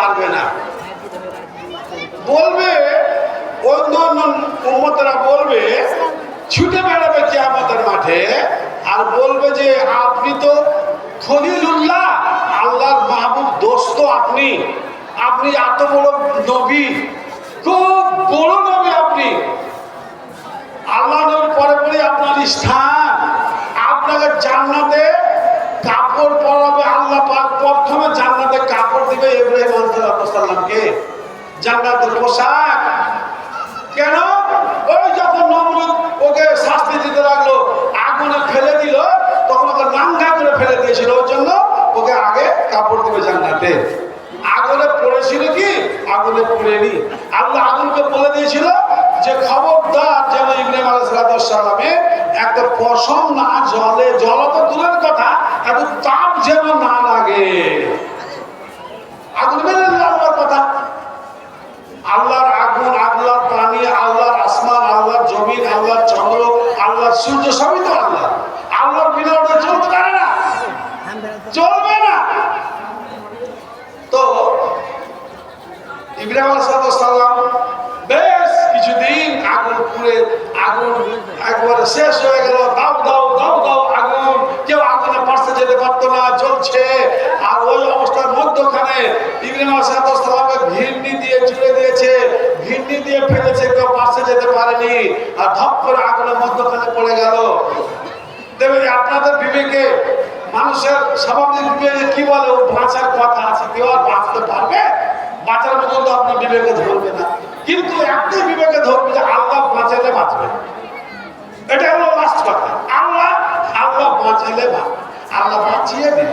পারবে না। বলবে অন্য অন্য উম্মতেরা বলবে, ছুটে বেড়াবে কিয়ামতের মাঠে আর বলবে যে আপনি তো খলিলুল্লাহ, আল্লাহর মাহবুব দোস্ত, আপনি এত বড় নবী, খুব বড় নবী আপনি, আল্লাহ নবীর পরে পরে আপনার স্থান, আপনাকে জান্নাতে কাপড় পরাবে আল্লাহ পাক। প্রথমে জান্নাতে কাপড় দিবে ইব্রাহিম আলাইহিস সালামকে, জান্নাতের পোশাক। কেন? ওই যখন নমরুদ ওকে শাস্তি দিতে লাগলো, আগুনে ফেলে দিল, তখন ওকে নাঙ্গা করে ফেলে দিয়েছিল, ওই জন্য ওকে আগে কাপড় দিবে জান্নাতে। আগুনে পড়েছিল কি? আগুনে পড়েনি। আল্লাহ আগুনকে বলে দিয়েছিল যে খবরদার যেন ইব্রাহিম আলাইহিস সালামের একটা পশম না জলে, জল তো দূরের কথা, এত তাপ যেন না লাগে। আগুন মেনে নিল আল্লাহর কথা। আল্লাহর আগুন, আল্লাহর পানি, আল্লাহর আসমান, আল্লাহর জমিন, আল্লাহর চন্দ্র, আল্লাহর সূর্য, সবই তো আল্লাহ। আল্লাহর বিনা ওটা চলতে পারে না, চলবে না। তো ইব্রাহিম আলাইহিস সালাম বেশ কিছুদিন আগুন পুড়ে, আগুন একবারে শেষ হয়ে গেল। দাও দাও দাও দাও আগুন, কেউ আগুনে পাশে যেতে পারতো না, জ্বলছে। আর ওই অবস্থার মধ্যখানে ইব্রাহিম আলাইহিস সালামকে ঘিন্নি দিয়ে জুড়ে দিয়েছে, ঘিন্নি দিয়ে ফেলেছে, কেউ পাশে যেতে পারেনি। আর ধপ করে আগুনের মধ্যখানে পড়ে গেল। দেখবেন আপনাদের বিবেকে, মানুষের স্বাভাবিক বিবেকে কি বলে, ও বাঁচার কথা আছে, কেউ আর বাঁচতে পারবে? বাঁচার মতো তো আপনার বিবেকে ধরবে না। কিন্তু একটাই বিবেকে ধরবে যে আল্লাহ বাঁচালে বাঁচবে, এটা হলো লাস্ট কথা। আল্লাহ বাঁচালে আল্লাহ বাঁচিয়ে দিন।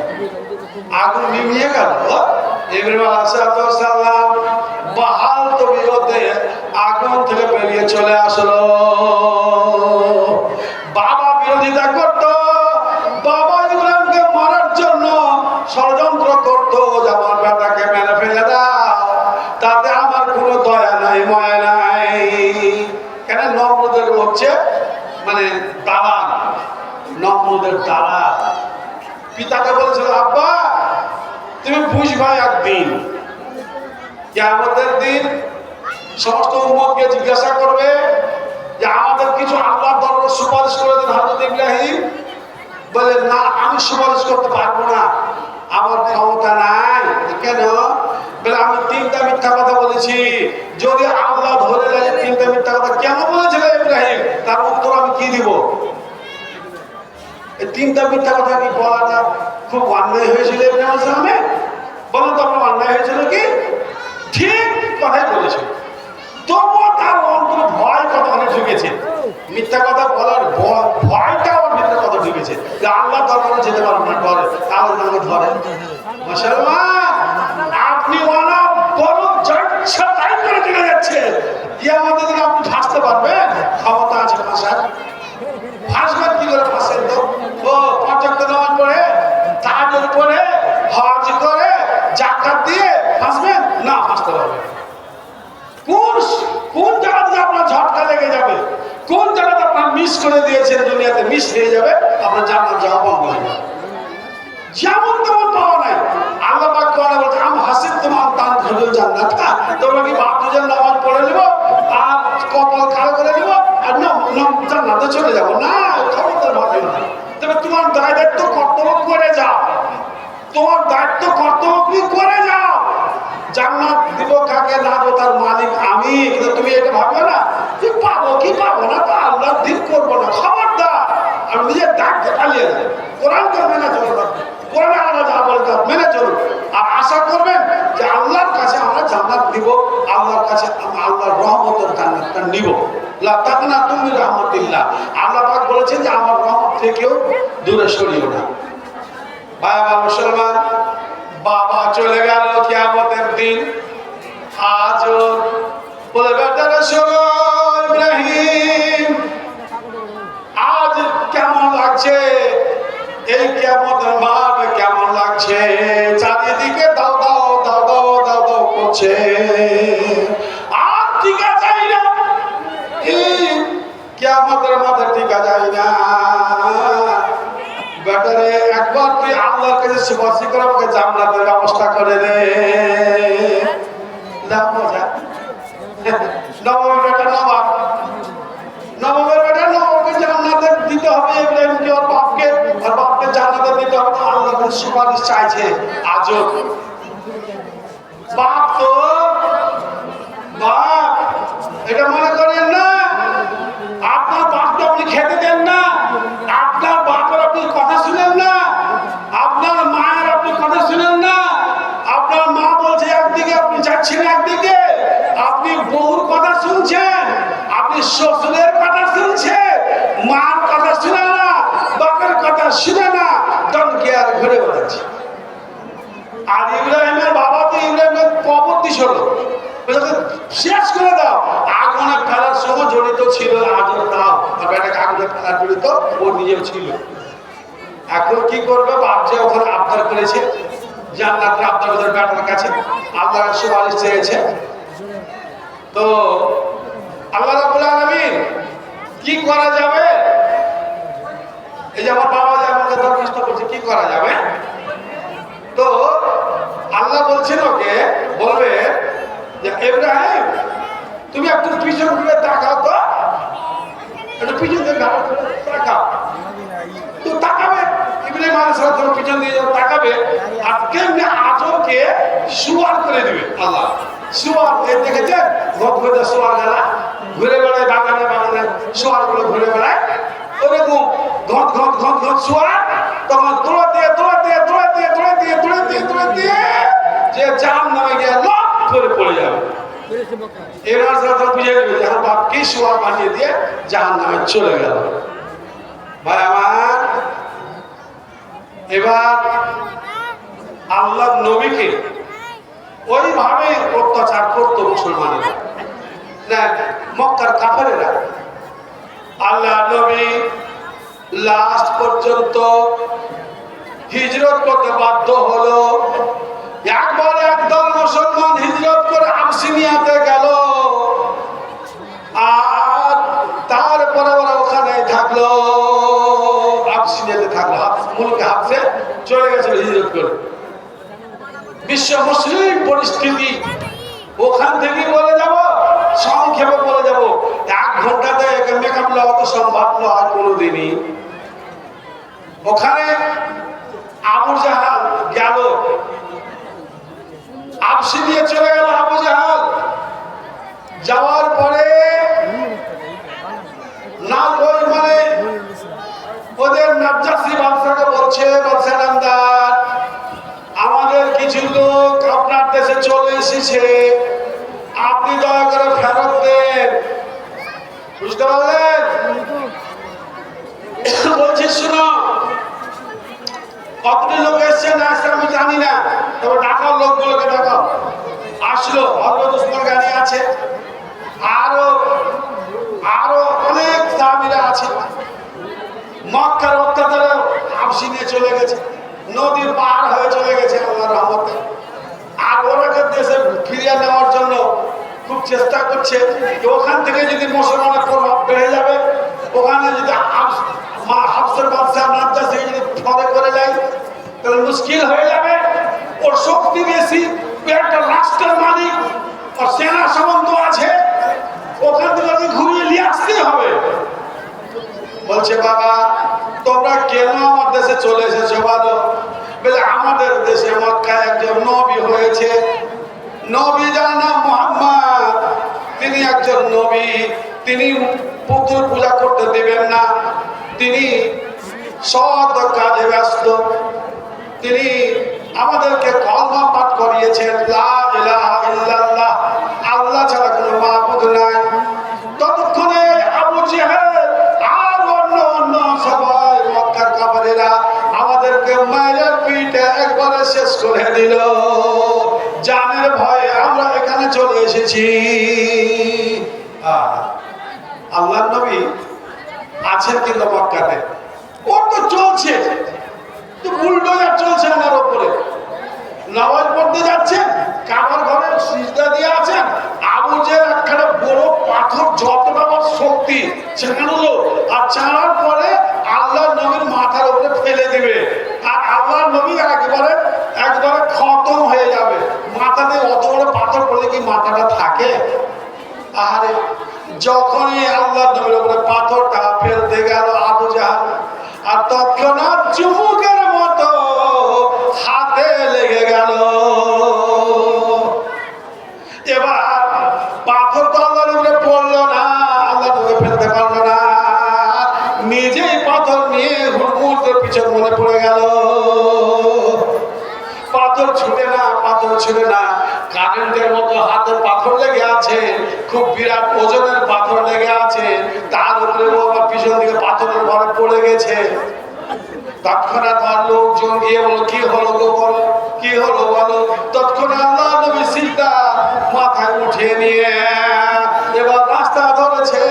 আগুন নিভিয়ে গেল। ইব্রাহিম আলাইহিস সালাম বাহাল তবিয়তে আগুন থেকে বেরিয়ে চলে আসলো। বাবা বিরোধিতা করত, বাবা ইব্রাহিমকে মারার জন্য ষড়যন্ত্র করত যে আমার বেটাকে মেরে ফেলে দাও, তাতে আমার কোনো দয়া নাই, মায়া নাই। কেন? নমরুদের হচ্ছে মানে দালাল, নমরুদের দালাল। পিতাকে বলেছিল, আব্বা তুমি বুঝবা একদিন কিয়ামতের দিন সমস্ত উম্মতকে জিজ্ঞাসা করবে যে আমাদের কিছু আল্লাহর দরবারে সুপারিশ করে দিন। হযরত ইব্রাহিম বলে, না আমি সুপারিশ করতে পারবো না, আমার ক্ষমতা নাই। কেন? বলে আমি 3টা মিথ্যা কথা বলেছি, যদি আল্লাহ ধরে নেয় 3টা মিথ্যা কথা কেন বলেছিল ইব্রাহিম, তার উত্তর আমি কি দিব? এই 3টা মিথ্যা কথা কি বলাটা খুব অন্যায় হয়েছিল ইব্রাহিম আলাইহিস সালামের? বলেন তো আপনার অন্যায় হয়েছিল কি? ঠিক কথাই বলেছে। তবুও তার অন্তরে ভয় কতখানি ঢুকেছে, মিথ্যা কথা বলার ভয়টা ওর ভিতরে কত ঢুকেছে যে আল্লাহ দরবারে যেতে পারবো না, ডরে। তাহলে আমাকে ধরে মুসলমান, আপনি ওনা বড় জচ্ছা তাই করে চলে যাচ্ছে। কিয়ামতের দিন আপনি ফাঁসতে পারবেন? ক্ষমতা আছে ফাঁসার। ফাঁসবেন কি করে? ফাঁসেন তো ও 5 ওয়াক্ত নামাজ পড়ে, তাহাজ্জুদ পড়ে, হজ করে, যাকাত দিয়ে ফাঁসবেন না? ফাঁসতে পারবেন। কোন জায়গাতে আপনার ঝটকা লেগে যাবে, কোন জায়গাতে আপনার মিস করে দিয়েছেন, দুনিয়াতে মিস হয়ে যাবে, আপনার জান্নাত যাওয়া বন্ধ হয়ে যাবে। যেমন তেমন পাওয়া নাই। আল্লাহ পাক কোরআনে বলছে, আম হাসিবতুম আন তাদখুলুল জান্নাতা, তোমরা কি ভাবছো নামাজ পড়ে নেব আর কপাল কালো করে নেব আর না জান্নাতে চলে যাবো? না, খবরদার ভাববে না। তবে তোমার দায়িত্ব কর্তব্য করে যাও, তোমার দায়িত্ব কর্তব্য করে যাও। জান্নাত দিব কাকে, না দেব তার মালিক আমি। কিন্তু তুমি এটা ভাববে না যে পাবো কি পাবো না, তো আল্লাহর দিন করবো না। খবরদার, আমি নিজের দায়িত্ব পালিয়ে যাই। কোরআনকে মেনে চলবে, কোরআনে আল্লাহ যা বলে তা মেনে চলুন। আর আশা করবেন যে আল্লাহর কাছে আমরা জান্নাত দিব, আল্লাহর কাছে আল্লাহর রহমতের জান্নাতটা নিব। লা তাকনাতু মির রাহমাতিল্লাহ, আল্লাহ পাক বলেছেন যে আমার রহমত থেকেও দূরে সরিও না। ভাই আমার মুসলমান, বাবা চলে গেল কিয়ামতের দিন। আজ বলে, বেটারা শোনো, ইব্রাহিম আজ কেমন লাগছে? এই কিয়ামতের মাঠ কেমন লাগছে? চারিদিকে দাও দাও দাও দাও দাও দাও করছে, আর টিকা যায় না। এই কিয়ামতের মাঠে টিকা যায় না। ব্যাটারে একবার তুই আল্লাহর কাছে সুপারিশ করে আমাকে জান্নাতের ব্যবস্থা করে দে। মজা নবমের বেটা নবাব, নবমের বেটা নবাবকে জান্নাতে দিতে হবে, ইব্রাহিমকে ওর বাপকে জান্নাতে দিতে হবে, তো আল্লাহর কাছে সুপারিশ চাইছে। আজব বাপ, তো বাপ এটা মনে করেন না আপনার বাপকে আপনি খেতে দেন না, আপনার বাপের আপনি কথা শুনেন না, আপনার মায়ের আপনি কথা শুনেন না, আপনার মা বলছে একদিকে আপনি যাচ্ছেন একদিকে, আপনি বউর কথা শুনছেন, আপনি শ্বশুরের কথা শুনছেন, মার কথা শুনে না, বাপের কথা শুনে না, ডন কেয়ার ঘুরে বেড়াচ্ছে। আর ইব্রাহিমের বাবা তো ইব্রাহিমের কবর দিছিল, শেষ করে দাও। আগুনে ফেলার সময় জড়িত ছিল, আগুন দাও, আর বেটাকে আগুনে ফেলার জড়িত ও নিজেও ছিল। এখন কি করবে, বাপ যে ওখানে আবদার করেছে, জান্নাতের আবদার ওদের বেটার কাছে আল্লাহর সুপারিশ চেয়েছে, তো আল্লাহ রাব্বুল আলামিন কি করা যাবে? এই যে আমার বাবা যে আমাকে দরখাস্ত করছে, কি করা যাবে? তো আল্লাহ বলছেন ওকে, বলবে যে ইব্রাহিম তুমি একটু পিছন ঘুরে তাকাও, তো একটু পিছন দিয়ে তাকাও। তো তাকাবে ইব্রাহিম আলাইহিস সালাম পিছন দিয়ে তাকাবে, আর কেমনে আজরকে শুয়ার করে দিবে আল্লাহ। শুয়ার দেখেছেন, ঘরে শুয়ার গেলা ঘুরে বেড়ায়, বাগানে বাগানে শুয়ার গুলো ঘুরে বেড়ায়, ওরকম ঘট ঘট ঘট ঘট শুয়ার, তখন তোলা দিয়ে তোলা দিয়ে তোলা দিয়ে তোলা দিয়ে তোলা দিয়ে তোলা দিয়ে যে জাম নামে গিয়ে লক করে পড়ে যাবে। এবার যখন বুঝে যাবে যে আমার বাপকে শুয়ার বানিয়ে দিয়ে জাহান্নামে চলে গেল। ভাই আমার, এবার আল্লাহর নবীকে ওইভাবে অত্যাচার করতো মুসলমানেরা, না মক্কার কাফেরেরা। আল্লাহ নবী লাস্ট পর্যন্ত হিজরত করতে বাধ্য হলো। একবার একদল মুসলমান হিজরত করে আবসিনিয়াতে গেল, আর তারপরে ওরা ওখানে থাকলো, আবসিনিয়াতে থাকলো, মুলকে হাফসে চলে গেছিল হিজরত করে। বিশ্ব মুসলিম পরিস্থিতি ওখান থেকে বলে যাব, সংক্ষেপে বলে যাব, 1 ঘন্টাতে মেকাবলা অত সম্ভব নয় কোনোদিনই। ওখানে আবু জাহাল গেল, আবসি দিয়ে চলে গেল আবু জাহাল। যাওয়ার পরে না ওই মানে ওদের নাজ্জাসী বাদশাকে বলছে, বাদশা নামদার আমাদের কিছু লোক আপনার দেশে চলে এসেছে, আপনি দয়া করে ফেরত দেন। বুঝতে পারলেন? বলছি শুনো, কতটি লোক এসছে না এসছে আমি জানি না, তবে ঢাকার লোকগুলোকে দেখাও। আসলো, হযরত ওসমান গানি আছে, আরো আরো অনেক সাহাবীরা আছে। মক্কার অত্যাচারে হাবশি নিয়ে চলে গেছে, নদী পার হয়ে চলে গেছে আল্লাহর রহমতে। আর ওরাকে দেশে ফিরিয়ে নেওয়ার জন্য খুব চেষ্টা করছে। ওখান থেকে যদি মুসলমানের প্রভাব বেড়ে যাবে, ওখানে যদি হাফসের বাদশা নাজ্জাসী যদি ফলে করে যায়, তাহলে মুশকিল হয়ে যাবে। ওর শক্তি বেশি, একটা রাষ্ট্রের মালিক, ওর সেনা সামন্ত আছে, ওখান থেকে ঘুরিয়ে নিয়ে আসতে হবে। বলছে বাবা তোমরা কেন আমার দেশে চলে এসেছো বলো? বলে আমাদের দেশে মক্কায় একজন নবী হয়েছে, নবী যার নাম মুহাম্মদ, তিনি একজন নবী, তিনি পুতুল পূজা করতে দেবেন না, তিনি সৎ কাজে ব্যস্ত, তিনি আমাদেরকে কলমা পাঠ করিয়েছেন, লা ইলাহা ইল্লাল্লাহ, আল্লাহ ছাড়া কোনো মাবুদ নাই। ততক্ষণে আবু জেহেল আর অন্য সবাই মক্কার কাফেরেরা আমাদেরকে মায়ের পিঠে একবারে শেষ করে দিল। জানের ভয়ে আমরা এখানে চলে এসেছি। আল্লাহর নবী আছেন কিন্তু মক্কাতে, ওর তো চলছে, তো বুলডোজার চলছে আমার উপরে, নামাজ পড়তে যাচ্ছেন, কাবার ঘরে সিজদা দিয়ে আছেন, আবু জেহেল একখানা বড় পাথর যতটা শক্তি ছেড়ানো, আর ছাড়ার পরে আল্লাহর নবীর মাথার উপরে ফেলে দিবে। কি মাথাটা থাকে? আরে যখনই আল্লাহ নবীর উপরে পাথরটা ফেলতে গেল আবু জাহল, আর তৎক্ষণাৎ চুমুকের মতো হাতে লেগে গেল। এবার পাথর তো আল্লাহর উপরে পড়লো না, আল্লাহ নবী ফেলতে পারলো না, নিজেই পাথর নিয়ে হুড়মুড় পিছন মনে পড়ে গেল। পাথর ছুটে না, পাথর ছুটে না, কারেন্টের মতো হাতে পাথর লেগে আছে, খুব বিরাট ওজনের পাথর লেগে আছে, তার উপরে ও আবার পিছন দিকে পাথরের ভরে পড়ে গেছে। তৎক্ষণাৎ আর লোকজন গিয়ে বলো, কি হলো গো, বলো কি হলো বলো। তৎক্ষণাৎ আল্লাহ নবী সিজদা মাথায় উঠিয়ে নিয়ে এবার রাস্তা ধরেছে,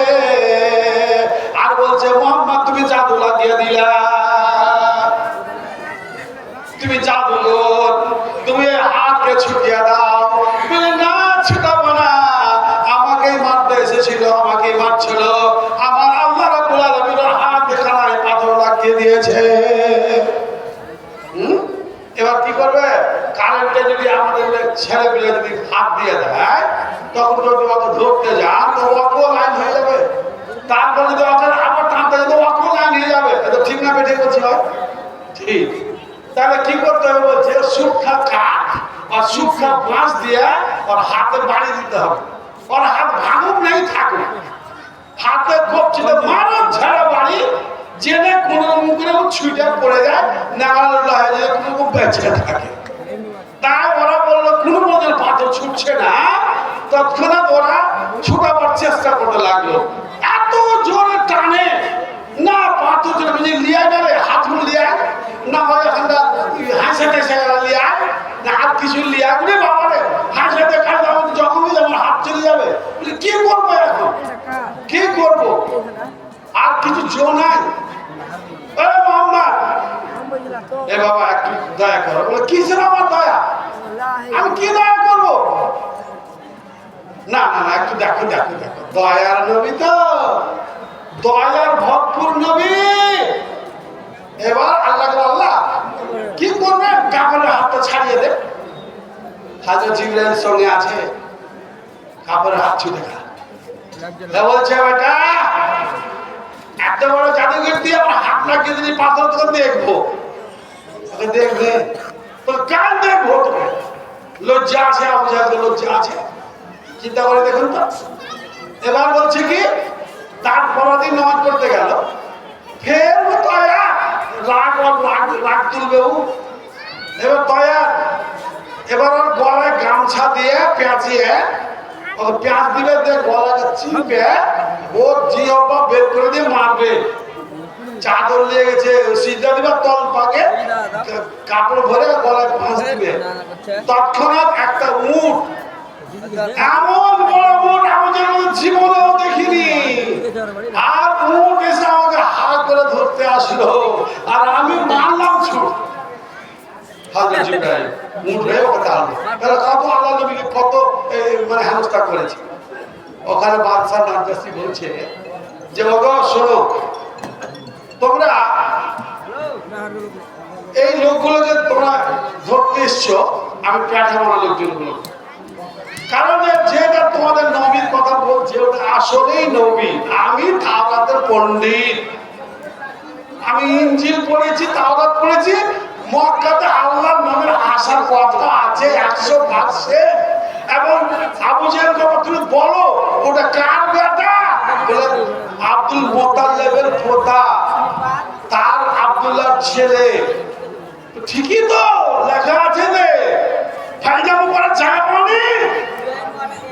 আর বলছে, মুহাম্মদ তুমি জাদু লাগিয়ে দিলা, তুমি জাদুঘর, তুমি হাতকে ছুটিয়ে দাও। না ছুটাবো না, আমাকেই মারতে এসেছিল, আমাকেই মারছিল, আমার আল্লাহ রাব্বুল আলামিন হাত খানায় পাথর লাগিয়ে দিয়েছে। এবার কি করবে? কারেন্টে যদি আমাদের ছেলেপিলে যদি হাত দিয়ে দেয়, তখন যদি ওকে ধরতে যান তো ওকে লাইন হয়ে যাবে, তারপর যদি ওকে আবার টানতে যেত ওকে লাইন হয়ে যাবে। এটা ঠিক না বেঠিক বলছি? হয় ঠিক। তাহলে কি করতে হবে বলছে, শুকনা কাঠ আর শুকনা বাঁশ দিয়ে ওর হাতে বাড়ি দিতে হবে, ওর হাত ভাঙুক নেই থাকুক, হাতে কপচিতে মারো ঝাড়া বাড়ি, জেনে কোনো মুখে ছুটে পড়ে যায়, নাগাল্লাহ হয়ে কোনো বেঁচে থাকে। তাই ওরা বললো কোনো মধ্যে পাথর ছুটছে না, তৎক্ষণাৎ ওরা ছুটাবার চেষ্টা করতে লাগলো। এত জোরে টানে না, পাথর জোরে বুঝি লিয়ায় যাবে, হাতগুলো লিয়ায় না, হয় এখানটা হাসে টেসে লিয়ায় না, হাত কিছু লিয়ায় বলে বাবারে হাসেতে কাটলে আমাদের যখনই আমার হাত চলে যাবে। কি করবো এখন, কি করবো, আর কিছু জো নাই। মোহাম্মদ, এ বাবা একটু দয়া করো। বলে কিসের আমার দয়া, আমি কি দয়া করবো? না না না, একটু দেখো দেখো দেখো, দয়ার নবী তো, দয়ার ভরপুর নবী। এবার আল্লাহ আল্লাহ কি করবেন, কাপড়ের হাতটা ছাড়িয়ে দে। হাজরত জিবরাইল সঙ্গে আছে, কাপড়ের হাত ছুটে গেল। বলছে, বেটা এত বড় জাদুঘর দিয়ে আমার হাত লাগিয়ে দিলি, পাথর তোকে দেখবো। ওকে দেখবে তো কাল দেখবো, তোকে লজ্জা আছে, আবু জাহেল লজ্জা আছে, চিন্তা করে দেখুন তো। এবার বলছে কি, তারপর দিন নামাজ পড়তে গেল, ফের তয়া রাগ তুলবে ও। এবার তয়া, এবার ওর গলায় গামছা দিয়ে পেঁচিয়ে, পেঁয়াজ দিবে, দিয়ে গলাটা চিপে ওর জিহ্বা বের করে দিয়ে মারবে। চাদর নিয়ে গেছে, সিজদা দিবে, তল পাকে কাপড় ভরে গলায় ফাঁস দিবে। তৎক্ষণাৎ একটা উট, এমন বড় উট আমাদের জীবনেও দেখিনি, আর উট এসে আমাকে হাত করে ধরতে আসলো, আর আমি মারলাম ছুট। হাজরত জিবরাইল উট হয়ে ওকে দাঁড়ালো। তাহলে কত আল্লাহ নবীকে কত মানে হেনস্থা করেছে। ওখানে বাদশাহ নাজ্জাশী বলছে যে, ওগো শোনো, তোমরা এই লোকগুলোকে তোমরা ধরতে এসছো, আমি পেঠা মারা লোকজনগুলো, কারণ যেটা তোমাদের নবীর কথা বলছে ওটা আসলেই নবী। আমি তাওরাতের পণ্ডিত, আমি ইনজিল পড়েছি, তাওরাত পড়েছি, মক্কাতে আল্লাহর নামের আসার কথা আছে 100%। এবং আবু জাহেলকে তুমি বলো ওটা কার বেটা, বলে আব্দুল মুত্তালিবের পোতা, তার আব্দুল্লাহর ছেলে। ঠিকই তো লেখা আছে যে ফাইজামু করার জায়গা পানি,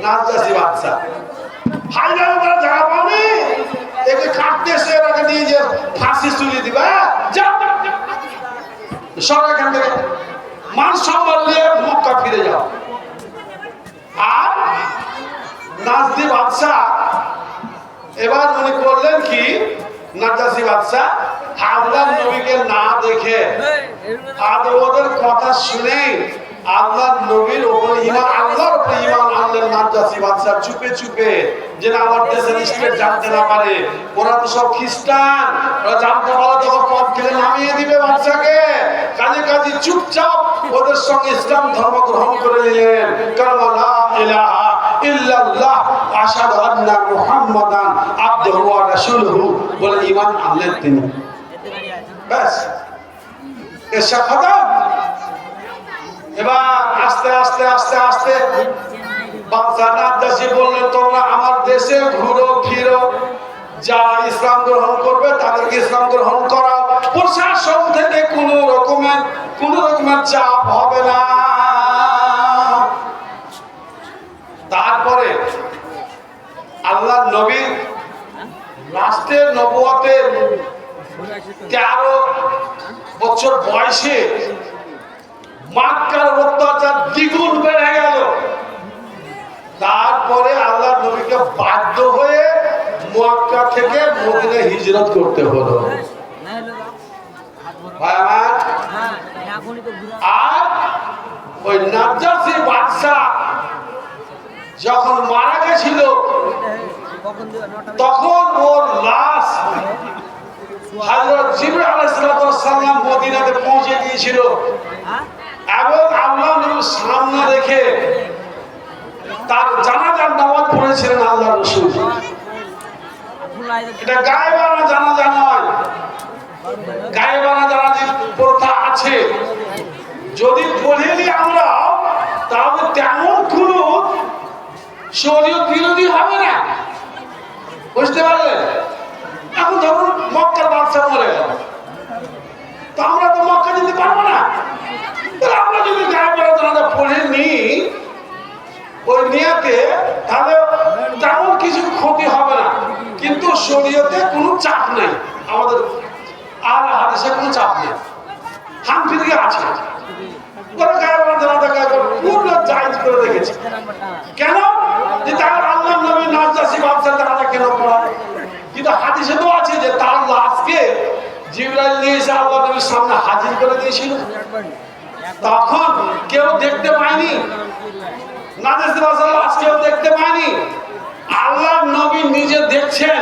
নাজ্জাশী বাদশা ফাইজামু করার জায়গা পানি, একে কাটতে এসে এটাকে নিয়ে যে ফাঁসি চুলি দিবা, যা সব এখান থেকে মান সম্মান নিয়ে মক্কা ফিরে যাও। আর নাজ্জাশী বাদশা এবার উনি করলেন কি, নাজ্জাশী বাদশা আল্লাহর নবীকে না দেখে আর ওদের কথা শুনে আল্লাহর নবীর উপরে ঈমান, আল্লাহর উপরে ঈমান আনলেন নাজ্জাশী বাদশা চুপে চুপে, যেন আমার দেশের স্টেট জানতে না পারে। ওরা তো সব খ্রিস্টান, ওরা জানতে পারলে তখন পথ থেকে নামিয়ে দিবে বাদশাকে। কাজে কাজে নাজি চুপচাপ ওদের সঙ্গে ইসলাম ধর্ম গ্রহণ করে নিলেন। কারণ লা ইলাহা ইল্লাল্লাহ আশহাদু আন্না মুহাম্মাদান আবদুহু ওয়া রাসূলুহু বলে ঈমান আনলেন তিনি। ব্যাস এসা খতম। এবার আস্তে আস্তে আস্তে আস্তে বাদশা নাজ্জাশী বললেন, তোমরা আমার দেশে ঘুরো ফিরো, যা ইসলাম গ্রহণ করবে তাদেরকে ইসলাম গ্রহণ করাও, প্রশাসন থেকে কোন রকমের চাপ হবে না। তারপরে আল্লাহ নবী লাস্টের নবুয়তের 13 বছর বয়সে মক্কার অত্যাচার দ্বিগুণ বেড়ে গেল। তারপরে আল্লাহ নবীকে বাধ্য হয়ে মক্কা থেকে মদিনায় হিজরত করতে হলো। আর ওই নাজ্জাশী বাদশা যখন মারা গেছিল তখন ওর লাশ হযরত জিবরাইল আলাইহিস সালাম মদিনাতে পৌঁছে দিয়েছিল এবং আল্লাহ নবীর সামনে রেখে তার জানাজার নামাজ পড়েছিলেন আল্লাহ রাসূল। এটা গায়েবানা জানাজা নয়, গায়েবানা জানাজার প্রথা আছে। যদি পড়িনি আমরা তাহলে তেমন কোন শরীয়ত বিরোধী হবে না, বুঝতে পারলেন? এখন ধরুন মক্কার বাদশা মরে গেল, তো আমরা তো মক্কা যেতে পারবো না। তাহলে আমরা যদি গায়েবানা জানাজা পড়ে নিই ওই নিয়াতে, তাহলে তেমন কিছু ক্ষতি হবে না। কিন্তু শরীয়তে কোনো চাপ নেই, আমাদের আর হাদিসে কোনো চাপ নেই। হানফি দিকে আছে ওরা গায়েবানা জানাজা পূর্ণ জায়েজ করে রেখেছে। কেন? যে তার আল্লাহ নবী নাজ্জাশী বাদশার জানাজা কেন পড়ায়? কিন্তু হাদিসে তো আছে যে তার লাশকে জিবরাইল নিয়ে এসে আল্লাহ নবীর সামনে হাজির করে দিয়েছিল, তখন কেউ দেখতে পায়নি, নাজ্জাশী বাদশার লাশ কেউ দেখতে পায়নি। আল্লাহ নবী নিজে দেখছেন,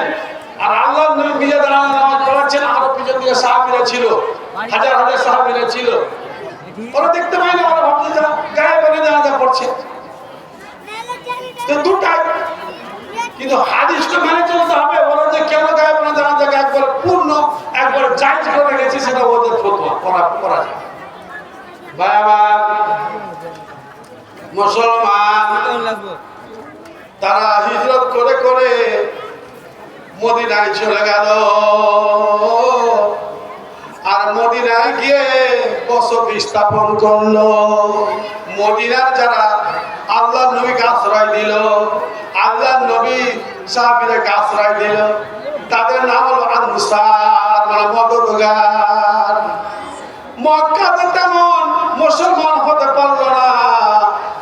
আর আল্লাহ নবী নিজে দাঁড়ানো নামাজ পড়াচ্ছেন, আরো পিছন দিকে সাহাবীরা ছিল, হাজার হাজার সাহাবীরা ছিল, ওরা দেখতে পায়নি, ওরা ভাবছে যে গায়েবানা জানাজা পড়ছে। তো দুটাই, কিন্তু হাদিসটা মেনে চলতে হবে। ওরা যে কেন গায়েবানা জানাজাকে একবার পূর্ণ একবার জায়েজ করে রেখেছে, সেটা ওদের ফতোয়া, করা যায়। বাবা মুসলমান তারা হিজরত করে করে মদিনায় চলে গেল, আর মদিনায় গিয়ে বসতি স্থাপন করলো। মদিনার যারা আল্লাহ নবীকে আশ্রয় দিল, আল্লাহ নবী সাহাবীদেরকে আশ্রয় দিল, তাদের নাম হলো আনসার, মানে মদদগার। মক্কাতে তেমন মুসলমান হতে পারলো না,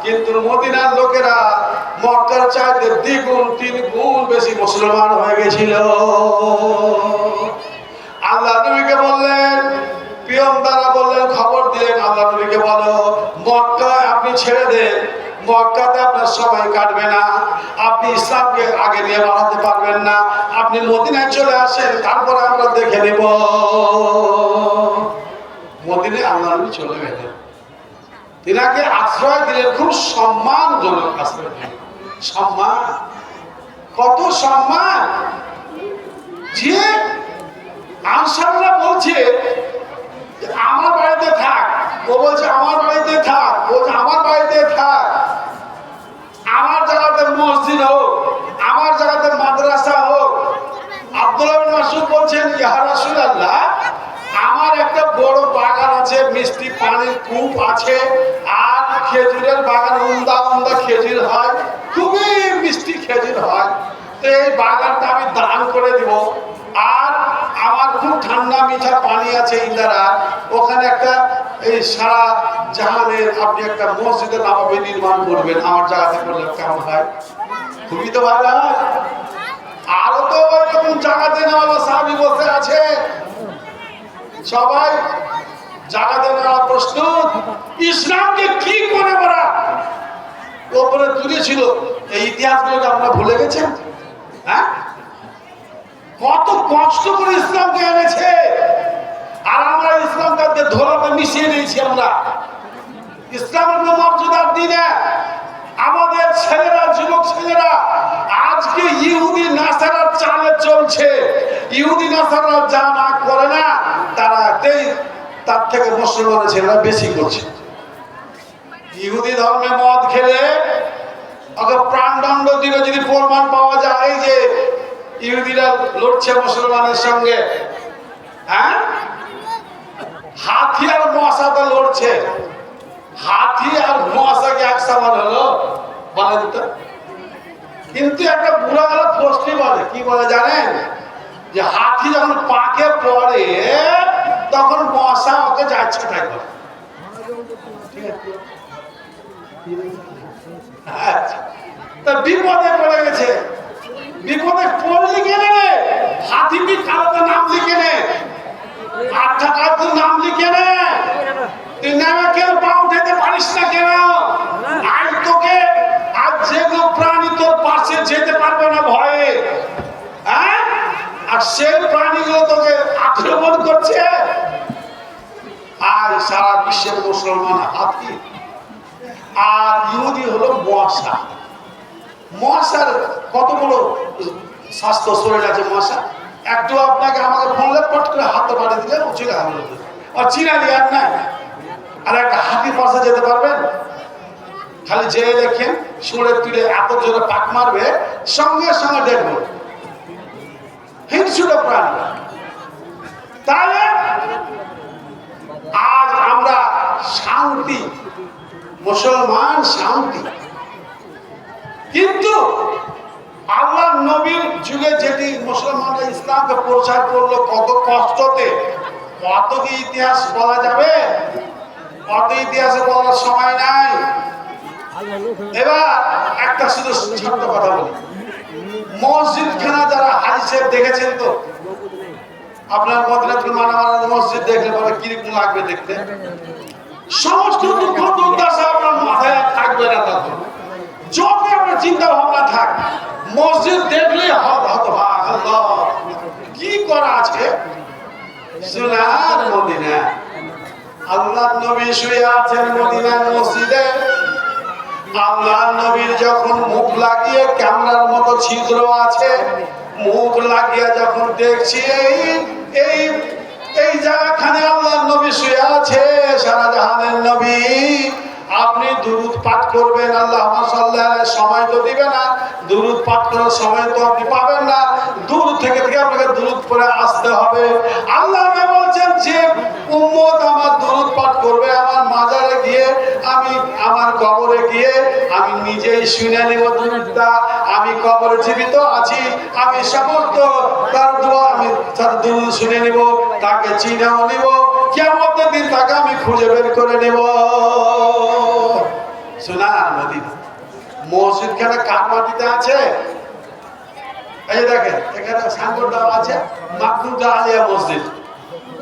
কিন্তু মদিনার লোকেরা মক্কার চাইতে 2-3 গুণ বেশি মুসলমান হয়ে গেছিল। আল্লাহ নবীকে বললেন, পিয়নদারা বললেন, খবর দিলেন আল্লাহ নবীকে, বলো মক্কায় আপনি ছেড়ে দেন, মক্কাতে আপনার সময় কাটবে না, আপনি ইসলামকে আগে নিয়ে বাড়াতে পারবেন না, আপনি মদিনায় চলে আসেন, তারপরে আমরা দেখে নেব। মদিনায় আল্লাহ নবী চলে গেলেন, তিনাকে আশ্রয় দিলেন, খুব সম্মানজনক আশ্রয় দিলেন। সম্মান, কত সম্মান! যে আনসাররা বলছে আমার বাড়িতে থাক, ও বলছে আমার বাড়িতে থাক, ও বলছে আমার বাড়িতে থাক, আমার জায়গাতে মসজিদ হোক, আমার জায়গাতে মাদ্রাসা হোক। আব্দুল্লাহ বিন মাসউদ বলছেন, ইয়া রাসূলুল্লাহ, আমার একটা বড় বাগান আছে, মিষ্টি পানির কূপ আছে, আর খেজুরের বাগান, উমদা উমদা খেজুর হয়, খুবই মিষ্টি খেজুর হয়, তো এই বাগানটা আমি দান করে দিব। আর আমার খুব ঠান্ডা মিঠা পানি আছে ইন্দারা, ওখানে একটা এই সারা জাহানের আপনি একটা মসজিদে নববী নির্মাণ করবেন, আমার জায়গাতে করলে কেমন হয়? খুবই তো ভালো হয়। আরো তো ওইরকম জায়গাতে নেওয়া সাহাবী বসে আছে, সবাই জায়গাতে নেওয়া প্রস্তুত। ইসলামকে কি করে ওরা ওপরে তুলেছিল, এই ইতিহাসগুলোকে আমরা ভুলে গেছেন? হ্যাঁ, কত কষ্ট করে ইসলামকে এনেছে, আর আমরা ইসলামকে ধোলাতে মিশিয়ে নিয়েছি আমরা। ইসলামের মর্যাদার দিনে আমাদের ছেলেরা, যুবক ছেলেরা আজকে ইহুদি নাসারার চালে চলছে। ইহুদি নাসারা যা না করে না তার থেকে মুসলমানের ছেলেরা বেশি করছে। ইহুদি ধর্মে মদ খেলে ওকে প্রাণদণ্ড দিলে যদি প্রমাণ পাওয়া যায়, এই যে ইহুদিরা লড়ছে মুসলমানের সঙ্গে, হ্যাঁ, হাতি আর মশাতে লড়ছে। হাতি আর মশাকে এক সমান হলো বলে দিত। কিন্তু একটা বুড়া গেল প্রশ্নই বলে, কি বলে জানেন, যে হাতি যখন পাকে পড়ে তখন মশা ওকে যাচ্ছে থাকবে। ঠিক আছে, আচ্ছা, তা বিপদে পড়ে গেছে। বিপদে পড়লি কেন রে? হাতিটি কালোতে নাম লিখে নে, আটটা কালোতে নাম লিখে নে। তুই নামে কেন পা উঠাতে পারিস না কেন? আজ তোকে, আজ যেগুলো প্রাণী তোর পাশে যেতে পারবে না ভয়ে, হ্যাঁ, আর সেই প্রাণীগুলো তোকে আক্রমণ করছে। আজ সারা বিশ্বের মুসলমান হাতি আর ইহুদি হলো মশা। মশার কতগুলো স্বাস্থ্য শরীর আছে। মশা একটু আপনাকে আমাকে ফোনলে পট করে হাতে পাঠিয়ে দিলে চলে গেল, আর চিনালি আর নাই। আর একটা হাতি পাশে যেতে পারবেন? খালি যেয়ে দেখেন সুরে তুলে এত জোরে পাক মারবে, সঙ্গে সঙ্গে দেখবো হিংস্র প্রাণী। তাহলে আজ আমরা শান্তি, মুসলমান শান্তি, কিন্তু আল্লাহ নবীর যুগে যেটি মুসলমানরা ইসলামকে প্রচার করলো কত কষ্টতে, কত কি ইতিহাস বলা যাবে? কত ইতিহাসে বলার সময় নাই। এবার একটা শুধু ছোট্ট কথা বলি, মসজিদ খানা যারা হাজি সাহেব দেখেছেন তো, আপনার মদিনাতুল মুনাওয়ারার মসজিদ দেখলে পরে কিরকম লাগবে দেখতে? সমস্ত দুঃখ দুর্দশা আপনার মাথায় থাকবে না। তখন যত আপনার চিন্তা ভাবনা থাক, মসজিদ দেখলে কি করা আছে সোনার মদিনা। আল্লাহ নবী শুয়ে আছেন মদিনার মসজিদে। আল্লাহ নবীর যখন মুখ লাগিয়ে ক্যামেরার মতো ছিদ্র আছে, মুখ লাগিয়ে যখন দেখছি এই এই জায়গাখানে আল্লাহ নবী শুয়ে আছে, সারা জাহানের নবী, আপনি দুরূদ পাঠ করবেন, আল্লাহুম্মা সাল্লি আলাইহি, সময় তো দিবে না, দুরূদ পাঠ করার সময় তো আপনি পাবেন না, দূর থেকে আপনাকে দুরূদ পড়ে আসতে হবে। আল্লাহ বলছেন যে উম্মত আমার দুরূদ পাঠ করবে, আমার মাজারে গিয়ে, আমি আমার কবরে গিয়ে আমি নিজেই শুনে নেব দুরূদটা। আমি কবরে জীবিত আছি, আমি সমস্ত তার দোয়া, আমি তার দুরূদ শুনে নেব, তাকে চিনেও নেব, কিয়ামতের দিন তাকে আমি খুঁজে বের করে নেব। সোনার মদিনা মসজিদ খানে কাঠ মাটিতে আছে। এই দেখেন এখানে সাংগর দেওয়া আছে মাকদুম আলিয়া মসজিদ,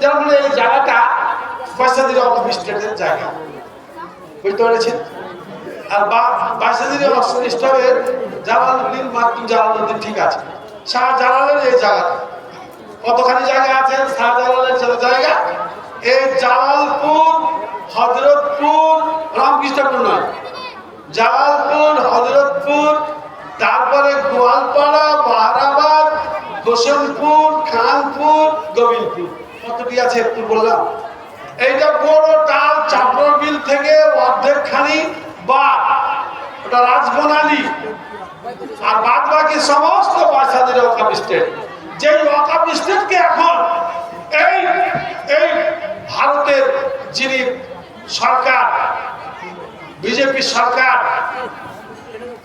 যার মানে এই জায়গাটা পয়সাদির স্টেটের জায়গা, বুঝতে পেরেছেন? আর পয়সাদির স্টেটের জালালউদ্দিন, মাকদুম জালালউদ্দিন, ঠিক আছে। শাহজালালের এই জায়গাটা কতখানি জায়গা আছে? শাহজালালের জায়গা এই জালালপুর, হযরতপুর, রামকৃষ্ণপুর নয়, জালালপুর, হযরতপুর, তারপরে গোয়ালপাড়া, বাহারাবাদ, গোসেনপুর, খানপুর, গোবিন্দপুর, কতটি আছে একটু বললাম। এইটা বড় টাল চাপড় বিল থেকে অর্ধেকখানি বাদ, ওটা রাজবনালী, আর বাদ বাকি সমস্ত পয়সাদের ওয়াকফ স্টেট। যে ওয়াকফ স্টেটকে এখন এই এই ভারতের যিনি সরকার, বিজেপি সরকার,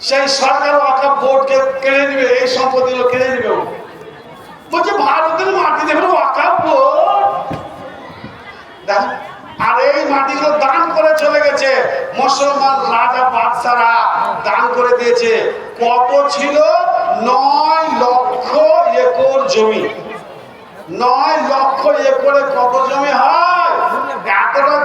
সেই সরকার ওয়াকফ বোর্ডকে কেড়ে নেবে, এই সম্পত্তিগুলো কেড়ে নেবে। বলছে ভারতের মাটি দেবে ওয়াকফ বোর্ড, আর এই মাটিগুলো দান করে চলে গেছে মুসলমান রাজা বাদশারা, দান করে দিয়েছে। কত ছিল? 9 লক্ষ একর জমি। 9 লক্ষ একরে কত জমি হয়? এতটা